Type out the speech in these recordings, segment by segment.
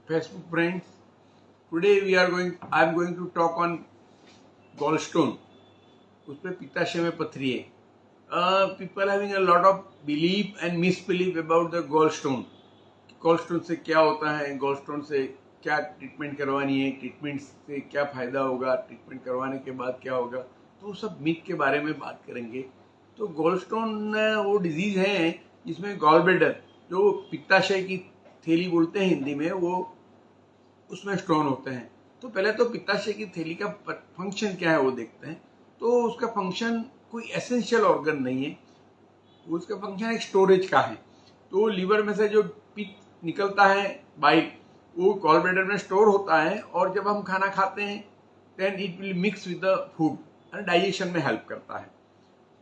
Facebook friends, today I am going to talk on gallstone. उस पर पित्ताशय में पथरी है. People having a lot of belief and misbelief about the gallstone. Gallstone से क्या होता है, गॉलस्टोन से क्या ट्रीटमेंट करवानी है, ट्रीटमेंट से क्या फायदा होगा, ट्रीटमेंट करवाने के बाद क्या होगा, तो सब मिथ के बारे में बात करेंगे. तो गॉलस्टोन वो डिजीज है जिसमें गॉल ब्लैडर, जो पित्ताशय की थैली बोलते हैं हिंदी में, वो उसमें स्टोन होते हैं. तो पहले तो पित्ताशय की थैली का फंक्शन क्या है वो देखते हैं. तो उसका फंक्शन कोई एसेंशियल ऑर्गन नहीं है, उसका फंक्शन एक स्टोरेज का है. तो लीवर में से जो पित्त निकलता है, बाइल, वो गॉल ब्लैडर में स्टोर होता है, और जब हम खाना खाते हैं then it will mix with the food और डाइजेशन में हेल्प करता है.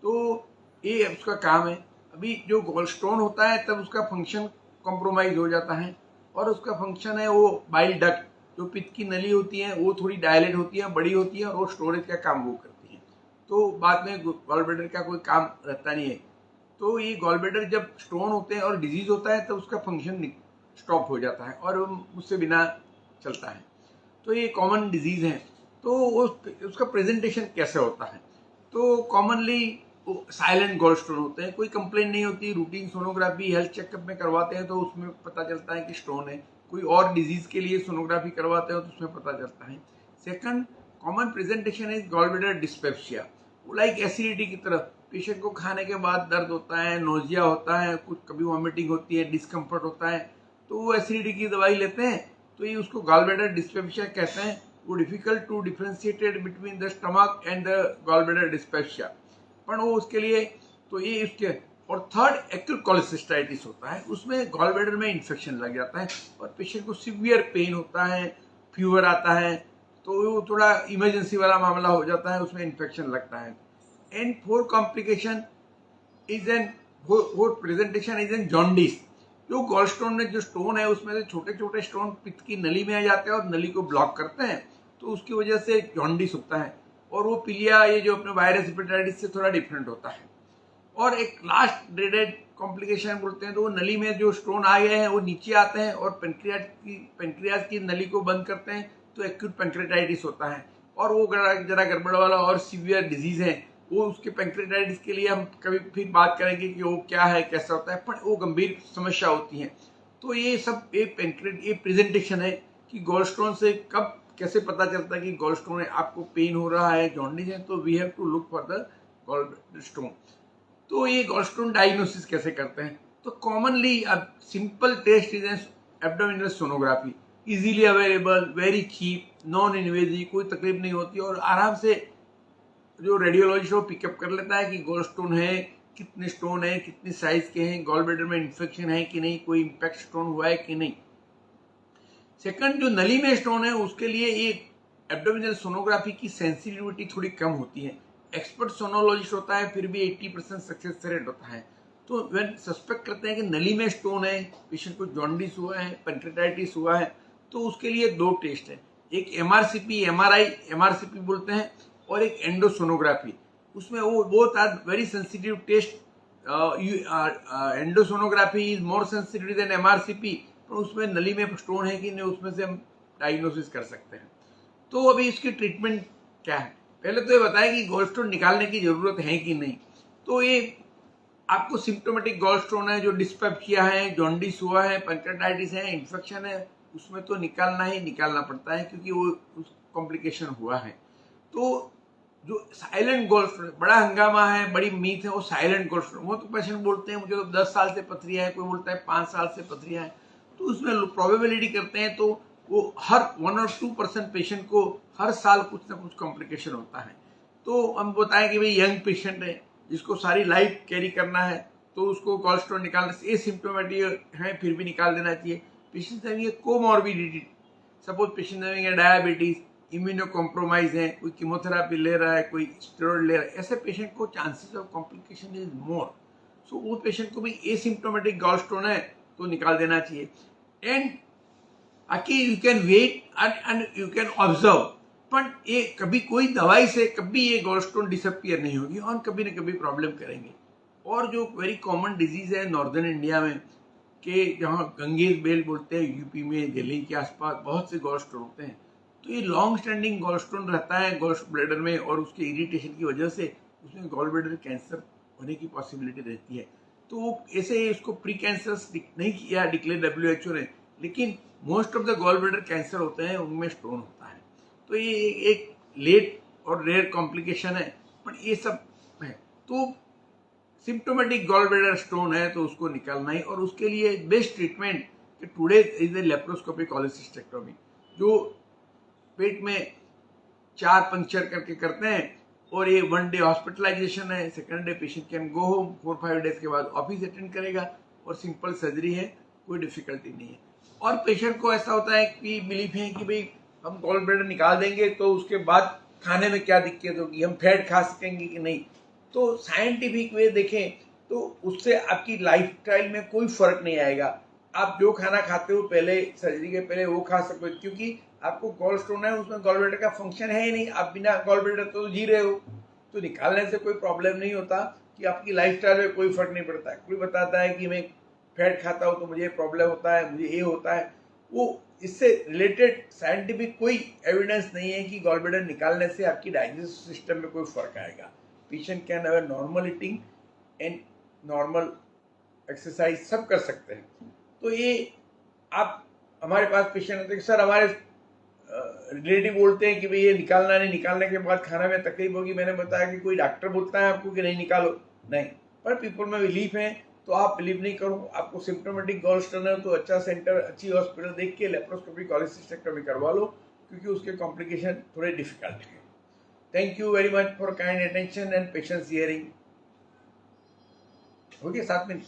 तो ये उसका काम है. अभी जो गॉलस्टोन होता है तब उसका फंक्शन कॉम्प्रोमाइज हो जाता है, और उसका फंक्शन है वो बाइल डक्ट, जो पित्त की नली होती है वो थोड़ी डायलेट होती है, बड़ी होती है, और वो स्टोरेज का काम वो करती है. तो बाद में गॉल ब्लैडर का कोई काम रहता नहीं है. तो ये गॉल ब्लैडर जब स्टोन होते हैं और डिजीज होता है तब उसका फंक्शन स्टॉप हो जाता है और उससे बिना चलता है. तो ये कॉमन डिजीज है. तो उसका प्रेजेंटेशन कैसे होता है? तो कॉमनली साइलेंट गॉलस्टोन होते हैं, कोई कंप्लेन नहीं होती. रूटीन सोनोग्राफी हेल्थ चेकअप में करवाते हैं तो उसमें पता चलता है कि स्टोन है. कोई और डिजीज के लिए सोनोग्राफी करवाते हो तो उसमें पता चलता है. Second common presentation is gall bladder dyspepsia. वो लाइक एसिडिटी की तरह, पेशेंट को खाने के बाद दर्द होता है, नोजिया होता है, कुछ कभी वॉमिटिंग होती है, डिस्कम्फर्ट होता है, तो वो एसिडिटी की दवाई लेते हैं, तो ये उसको गॉल ब्लैडर डिस्पेप्सिया कहते हैं. वो difficult to differentiated between the stomach and the gall bladder dyspepsia, पर वो उसके लिए तो ये उसके. और थर्ड एक्यूट कोलेसिस्टाइटिस होता है, उसमें गॉल ब्लैडर में इन्फेक्शन लग जाता है और पेशेंट को सीवियर पेन होता है, फीवर आता है, तो वो थोड़ा इमरजेंसी वाला मामला हो जाता है, उसमें इन्फेक्शन लगता है. And fourth complication is an fourth presentation is an jaundice. जो गॉलस्टोन में जो स्टोन है उसमें से छोटे छोटे स्टोन पित्त की नली में आ जाते हैं और नली को ब्लॉक करते हैं, तो उसकी वजह से जॉन्डिस होता है. और वो पीलिया, ये जो अपने वायरस हेपेटाइटिस से थोड़ा डिफरेंट होता है. और एक लास्ट ग्रेडेड कॉम्प्लिकेशन बोलते हैं, तो वो नली में जो स्टोन आ गए हैं वो नीचे आते हैं और पेनक्रियाज की नली को बंद करते हैं, तो एक्यूट पेनक्रेटाइटिस होता है. और वो जरा गड़बड़ वाला और सीवियर डिजीज है. वो उसके पेनक्रेटाइटिस के लिए हम कभी फिर बात करेंगे कि वो क्या है, कैसा होता है, पर वो गंभीर समस्या होती है. तो ये सब ये प्रेजेंटेशन है कि गॉलस्टोन से कब कैसे पता चलता है कि गॉलस्टोन है, आपको पेन हो रहा है, जॉन्डिस है, तो we have to look for the gallstone. तो ये गॉलस्टोन डायग्नोसिस कैसे करते हैं? तो कॉमनली अब simple test is abdominal sonography, easily available, very cheap, non invasive, कोई तकलीफ नहीं होती, और आराम से जो रेडियोलॉजिस्ट वो पिकअप कर लेता है कि गॉलस्टोन है, कितने स्टोन है, कितने साइज के हैं, गॉल ब्लैडर में इन्फेक्शन है कि नहीं, कोई इम्पैक्ट स्टोन हुआ है कि नहीं. सेकंड, जो नली में स्टोन है उसके लिए ये एब्डोमिनल सोनोग्राफी की सेंसिटिविटी थोड़ी कम होती है. एक्सपर्ट सोनोलॉजिस्ट होता है फिर भी 80% सक्सेस रेट होता है. तो व्हेन सस्पेक्ट करते हैं कि नली में स्टोन है, पेशेंट को जॉन्डिस हुआ है, पेनक्रेटाइटिस हुआ है, तो उसके लिए दो टेस्ट है. एक एमआरसीपी, एमआरसीपी बोलते हैं, और एक एंडोसोनोग्राफी. उसमें वो both are very sensitive test. Endosonography is more sensitive than MRCP, पर उसमें नली में स्टोन है कि नहीं उसमें से हम डायग्नोसिस कर सकते हैं. तो अभी इसकी ट्रीटमेंट क्या है? पहले तो ये बताएं कि गॉलस्टोन निकालने की जरूरत है कि नहीं. तो ये आपको सिम्टोमेटिक गॉलस्टोन है, जो डिस्पेप्सिया है, जॉन्डिस हुआ है, पेनक्रेटाइटिस है, इन्फेक्शन है, उसमें तो निकालना पड़ता है क्योंकि वो कॉम्प्लिकेशन हुआ है. तो जो साइलेंट गॉलस्टोन, बड़ा हंगामा है, बड़ी मीथ है, वो साइलेंट गॉलस्टोन. वो तो पेशेंट बोलते हैं मुझे तो 10 साल से पथरियां है, कोई बोलता है 5 साल से पथरियां है. तो उसमें प्रोबेबिलिटी करते हैं तो वो हर 1 और 2% पेशेंट को हर साल कुछ ना कुछ कॉम्प्लिकेशन होता है. तो हम बताएं कि भाई यंग पेशेंट है जिसको सारी लाइफ कैरी करना है, तो उसको गॉलस्टोन निकालने से एसिम्प्टोमेटिक है फिर भी निकाल देना चाहिए. पेशेंट है कोमॉर्बिडिटी, सपोज पेशेंट है डायबिटीज, इम्यूनो कॉम्प्रोमाइज है, कोई कीमोथेरापी ले रहा है, कोई स्टेरॉइड ले रहा है, ऐसे पेशेंट को chances of complication is more. So वो पेशेंट को भी एसिम्प्टोमेटिक गॉलस्टोन है तो निकाल देना चाहिए. एंड आके you can wait and you can observe, पर ये कभी कोई दवाई से कभी ये गॉलस्टोन डिसअपियर नहीं होगी और कभी ना कभी प्रॉब्लम करेंगे. और जो वेरी कॉमन डिजीज है नॉर्दर्न इंडिया में, कि जहाँ गंगेज बेल्ट बोलते हैं यूपी में, दिल्ली के आसपास बहुत से गॉल स्टोन होते हैं, तो ये लॉन्ग स्टैंडिंग गॉल स्टोन रहता है गॉल ब्लैडर में, और उसके इरिटेशन की वजह से उसमें गॉल ब्लैडर कैंसर होने की पॉसिबिलिटी रहती है। तो ऐसे इसको प्री कैंसरस नहीं किया डिक्लेयर WHO ने, लेकिन most of the gall bladder cancer होते हैं उनमें स्टोन होता है। तो ये एक लेट और रेयर कॉम्प्लिकेशन है, पर ये सब है। तो सिम्टोमेटिक गॉल ब्लैडर स्टोन है तो उसको निकालना ही, और उसके लिए best treatment today is the laparoscopic cholecystectomy, जो पेट में 4 पंक्चर करके करते हैं, और ये 1 डे हॉस्पिटलाइजेशन है, second day patient can go home, 4-5 days के बाद ऑफिस अटेंड करेगा, और सिंपल सर्जरी है, कोई डिफिकल्टी नहीं है। और पेशेंट को ऐसा होता है कि बिलीफ है कि भाई हम गॉल ब्लैडर निकाल देंगे तो उसके बाद खाने में क्या दिक्कत होगी, हम फैट खा सकेंगे कि नहीं। तो साइंटिफिक वे देखें तो उससे आपकी लाइफस्टाइल में कोई फर्क नहीं आएगा। आप जो खाना खाते हो पहले सर्जरी के पहले वो खा सकते हो, क्योंकि आपको गॉल स्टोन है उसमें गॉल ब्लैडर का फंक्शन है ही नहीं, आप बिना गॉल ब्लैडर तो जी रहे हो, तो निकालने से कोई प्रॉब्लम नहीं होता कि आपकी लाइफस्टाइल में कोई फर्क नहीं पड़ता है। कोई बताता है कि मैं फैट खाता हूँ तो मुझे प्रॉब्लम होता है, मुझे ये होता है, वो इससे रिलेटेड साइंटिफिक कोई एविडेंस नहीं है कि गॉल ब्लैडर निकालने से आपकी डाइजेस्टिव सिस्टम में कोई फर्क आएगा। Patient can have normal eating and normal exercise सब कर सकते हैं। तो ये आप हमारे पास पेशेंट होते हैं कि सर हमारे रिलेटिव बोलते हैं कि भाई ये निकालना नहीं, निकालने के बाद खाना में तकलीफ होगी। मैंने बताया कि कोई डॉक्टर बोलता है आपको कि नहीं निकालो, नहीं, पर पीपल में बिलीफ है तो आप बिलीव नहीं करो। आपको सिम्टोमेटिक गॉल स्टोन है तो अच्छा सेंटर, अच्छी हॉस्पिटल देख के लेप्रोस्कोपी कोलेसिस्टेक्टोमी करवा लो, क्योंकि उसके कॉम्प्लिकेशन थोड़े डिफिकल्ट हैं। Thank you very much for kind attention and patience hearing. Okay, 7 minute.